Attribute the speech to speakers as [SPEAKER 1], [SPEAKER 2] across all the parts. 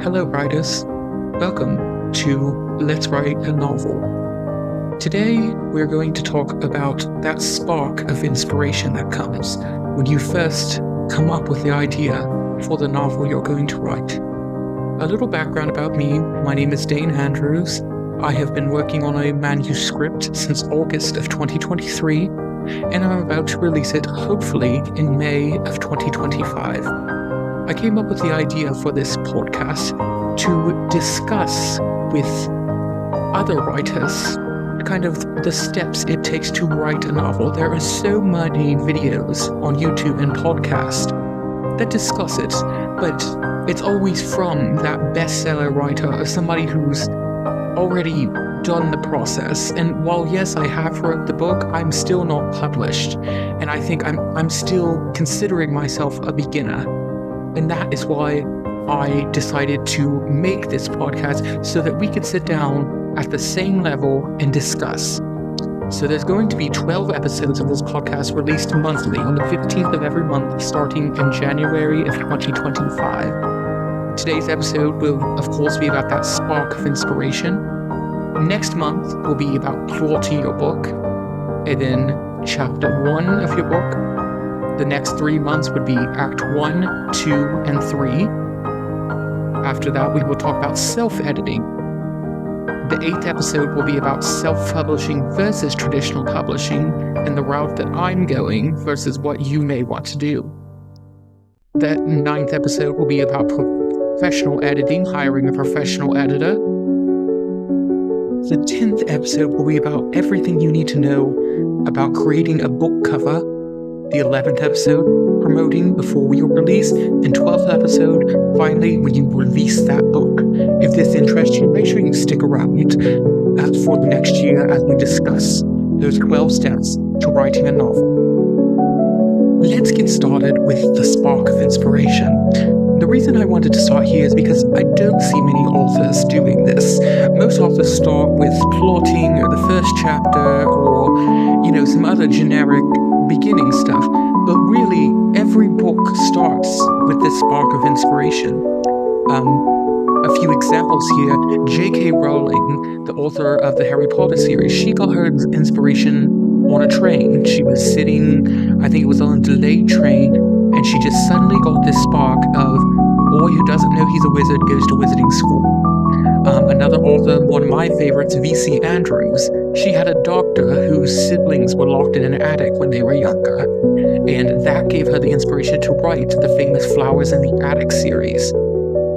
[SPEAKER 1] Hello, writers. Welcome to Let's Write a Novel. Today, we're going to talk about that spark of inspiration that comes when you first come up with the idea for the novel you're going to write. A little background about me. My name is Dane Andrews. I have been working on a manuscript since August of 2023, and I'm about to release it hopefully in May of 2025. I came up with the idea for this podcast to discuss with other writers kind of the steps it takes to write a novel. There are so many videos on YouTube and podcasts that discuss it, but it's always from that bestseller writer or somebody who's already done the process. And while yes, I have wrote the book, I'm still not published, and I think I'm still considering myself a beginner. And that is why I decided to make this podcast so that we could sit down at the same level and discuss. So there's going to be 12 episodes of this podcast released monthly on the 15th of every month, starting in January of 2025. Today's episode will, of course, be about that spark of inspiration. Next month will be about plotting your book, and then chapter 1 of your book. The next 3 months would be Act 1, 2, and 3. After that, we will talk about self-editing. The 8th episode will be about self-publishing versus traditional publishing and the route that I'm going versus what you may want to do. The 9th episode will be about professional editing, hiring a professional editor. The 10th episode will be about everything you need to know about creating a book cover. The 11th episode, promoting before your release, and 12th episode, finally, when you release that book. If this interests you, make sure you stick around for the next year as we discuss those 12 steps to writing a novel. Let's get started with the spark of inspiration. The reason I wanted to start here is because I don't see many authors doing this. Most authors start with plotting or the first chapter or, some other generic beginning stuff, but really every book starts with this spark of inspiration. A few examples here. J.K. Rowling, the author of the Harry Potter series, she got her inspiration on a train. She was sitting, I think it was on a delayed train, and she just suddenly got this spark of, boy who doesn't know he's a wizard goes to wizarding school. Another author, one of my favorites, V.C. Andrews, she had a doctor whose siblings were locked in an attic when they were younger, and that gave her the inspiration to write the famous Flowers in the Attic series.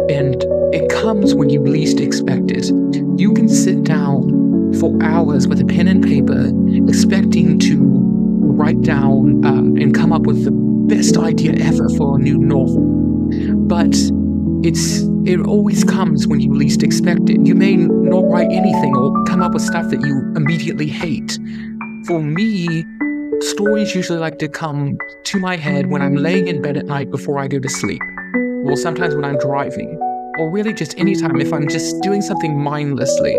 [SPEAKER 1] And it comes when you least expect it. You can sit down for hours with a pen and paper expecting to write down and come up with the best idea ever for a new novel. But it always comes when you least expect it. You may not write anything or come up with stuff that you immediately hate. For me, stories usually like to come to my head when I'm laying in bed at night before I go to sleep. Or sometimes when I'm driving. Or really just anytime if I'm just doing something mindlessly.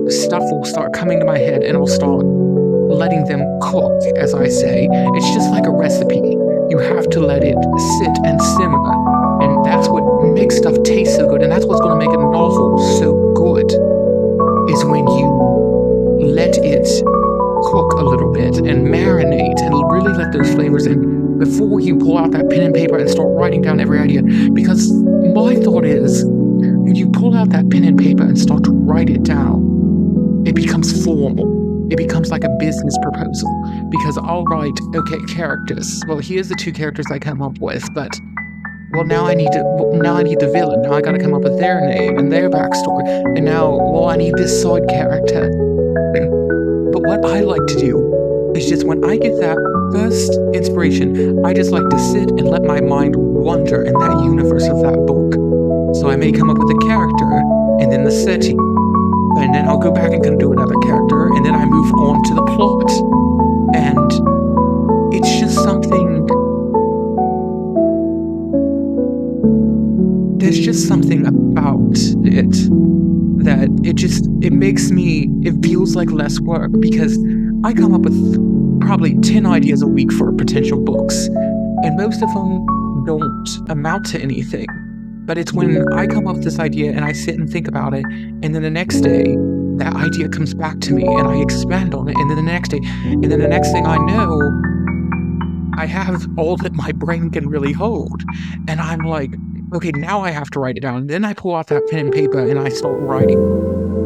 [SPEAKER 1] Stuff will start coming to my head and I'll start letting them cook, as I say. It's just like a recipe. You have to let it sit and simmer. And that's what makes stuff taste so good, and that's what's going to make a novel so good, is when you let it cook a little bit and marinate and really let those flavors in before you pull out that pen and paper and start writing down every idea. Because my thought is, when you pull out that pen and paper and start to write it down, it becomes formal. It becomes like a business proposal, because I'll write, okay, characters. Well, here's the 2 characters I come up with, but now I need the villain. Now I gotta come up with their name and their backstory. And now, I need this side character. But what I like to do is just when I get that first inspiration, I just like to sit and let my mind wander in that universe of that book. So I may come up with a character and then the setting. And then I'll go back and do another character, and then I move on to the plot. And it's just something. There's just something about it that it feels like less work, because I come up with probably 10 ideas a week for potential books, and most of them don't amount to anything. But it's when I come up with this idea and I sit and think about it, and then the next day, that idea comes back to me and I expand on it, and then the next day, and then the next thing I know, I have all that my brain can really hold. And I'm like, okay, now I have to write it down. And then I pull out that pen and paper and I start writing.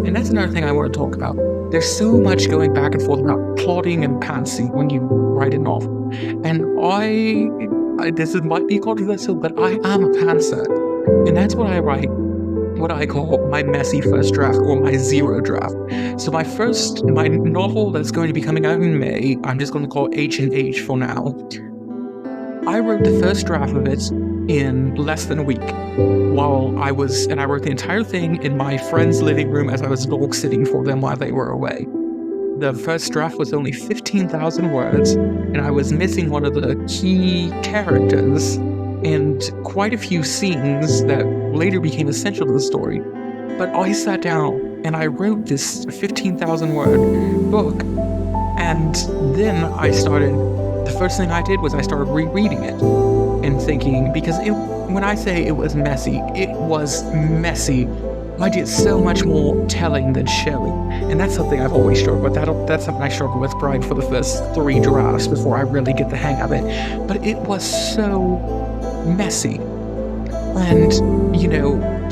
[SPEAKER 1] And that's another thing I want to talk about. There's so much going back and forth about plotting and pantsing when you write a novel. And this might be controversial, but I am a pantser. And that's what I write, what I call my messy first draft or my zero draft. So my novel that's going to be coming out in May, I'm just going to call it H&H for now. I wrote the first draft of it in less than a week I wrote the entire thing in my friend's living room as I was dog sitting for them while they were away. The first draft was only 15,000 words, and I was missing one of the key characters and quite a few scenes that later became essential to the story. But I sat down and I wrote this 15,000 word book, and then the first thing I did was I started rereading it and thinking, because when I say it was messy, it was messy. I did so much more telling than showing, and that's something I've always struggled with. That's something I struggle with probably for the first 3 drafts before I really get the hang of it. But it was so messy, and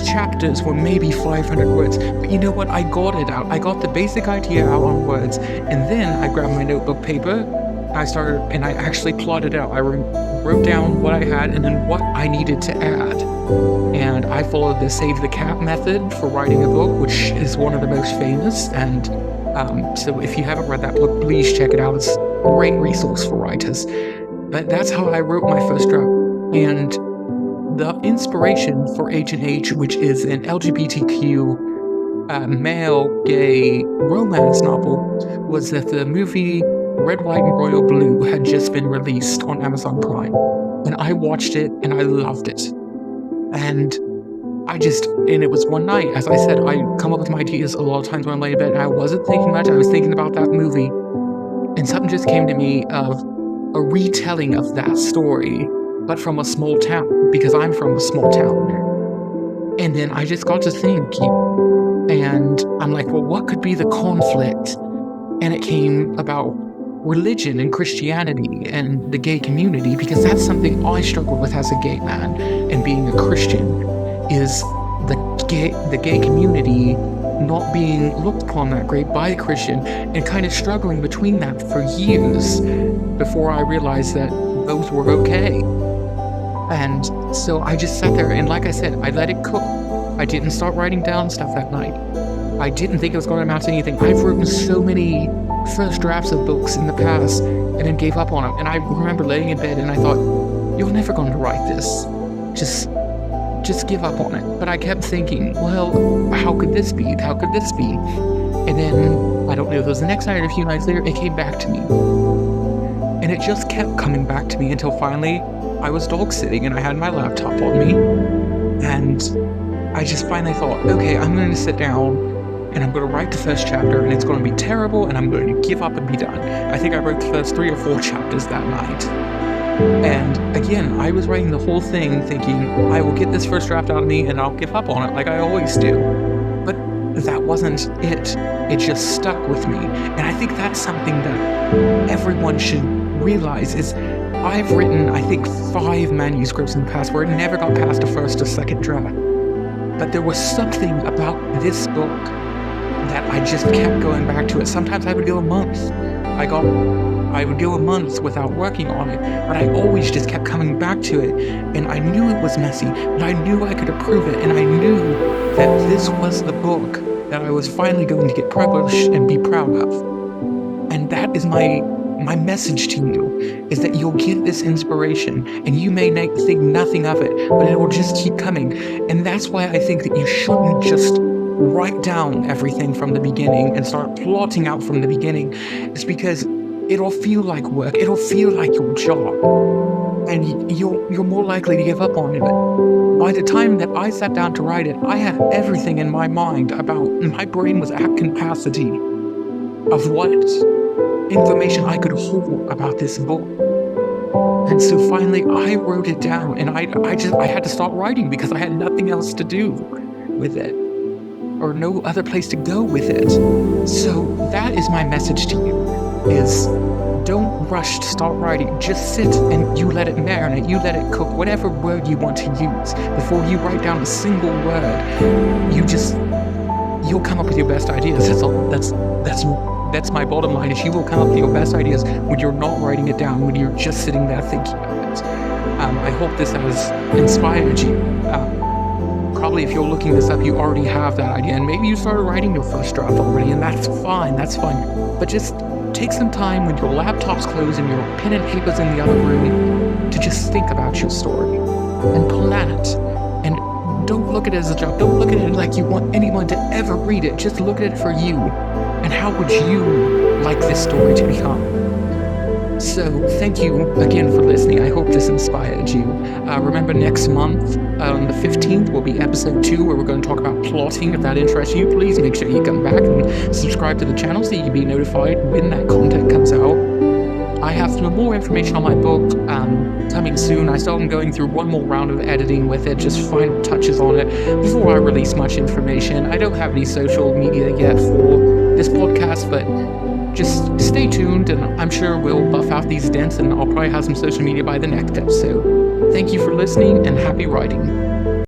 [SPEAKER 1] chapters were maybe 500 words, but you know what, I got it out. I got the basic idea out on words, and then I grabbed my notebook paper, I actually plotted out. I wrote down what I had and then what I needed to add, and I followed the Save the Cat method for writing a book, which is one of the most famous, and so if you haven't read that book, please check it out. It's a great resource for writers. But that's how I wrote my first draft. And the inspiration for H&H, which is an LGBTQ male gay romance novel, was that the movie Red, White, and Royal Blue had just been released on Amazon Prime. And I watched it and I loved it. And it was one night, as I said, I come up with my ideas a lot of times when I'm laying in bed, and I wasn't thinking much, I was thinking about that movie. And something just came to me of a retelling of that story, but from a small town, because I'm from a small town. And then I just got to thinking, and I'm like, well, what could be the conflict? And it came about religion and Christianity and the gay community, because that's something I struggle with as a gay man, and being a Christian, is the gay community not being looked upon that great by the Christian, and kind of struggling between that for years before I realized that both were okay. And so I just sat there, and like I said, I let it cook. I didn't start writing down stuff that night. I didn't think it was going to amount to anything. I've written so many first drafts of books in the past and then gave up on them. And I remember laying in bed and I thought, you're never going to write this. Just give up on it. But I kept thinking, well, how could this be? How could this be? And then, I don't know if it was the next night or a few nights later, it came back to me. And it just kept coming back to me until finally I was dog sitting and I had my laptop on me. And I just finally thought, okay, I'm going to sit down and I'm going to write the first chapter, and it's going to be terrible, and I'm going to give up and be done. I think I wrote the first 3 or 4 chapters that night. And again, I was writing the whole thing thinking, I will get this first draft out of me and I'll give up on it like I always do. But that wasn't it. It just stuck with me. And I think that's something that everyone should realize is I've written, I think, 5 manuscripts in the past where it never got past a first or second draft. But there was something about this book that I just kept going back to it. Sometimes I would go a month. I would go a month without working on it, but I always just kept coming back to it. And I knew it was messy, but I knew I could approve it. And I knew that this was the book that I was finally going to get published and be proud of. And that is my message to you, is that you'll get this inspiration and you may think nothing of it, but it will just keep coming. And that's why I think that you shouldn't just write down everything from the beginning and start plotting out from the beginning. It's because it'll feel like work, it'll feel like your job, and you're more likely to give up on it. By the time that I sat down to write it, I had everything in my mind my brain was at capacity of what information I could hold about this book. And so finally I wrote it down, and I had to stop writing because I had nothing else to do with it, or no other place to go with it. So that is my message to you, is don't rush to start writing. Just sit and you let it marinate, you let it cook, whatever word you want to use. Before you write down a single word, you'll come up with your best ideas. That's all. That's my bottom line, is you will come up with your best ideas when you're not writing it down, when you're just sitting there thinking about it. I hope this has inspired you. Probably if you're looking this up, you already have that idea, and maybe you started writing your first draft already, and that's fine. But just take some time when your laptop's closed and your pen and paper's in the other room to just think about your story and plan it. And don't look at it as a job. Don't look at it like you want anyone to ever read it. Just look at it for you. And how would you like this story to become? So thank you again for listening. I hope this inspired you. Remember, next month, on the 15th, will be episode 2, where we're going to talk about plotting. If that interests you, please make sure you come back and subscribe to the channel so you can be notified when that content comes out. I have some more information on my book coming soon. I still am going through one more round of editing with it, just final touches on it before I release much information. I don't have any social media yet for this podcast, but just stay tuned, and I'm sure we'll buff out these dents, and I'll probably have some social media by the next episode. Thank you for listening, and happy writing.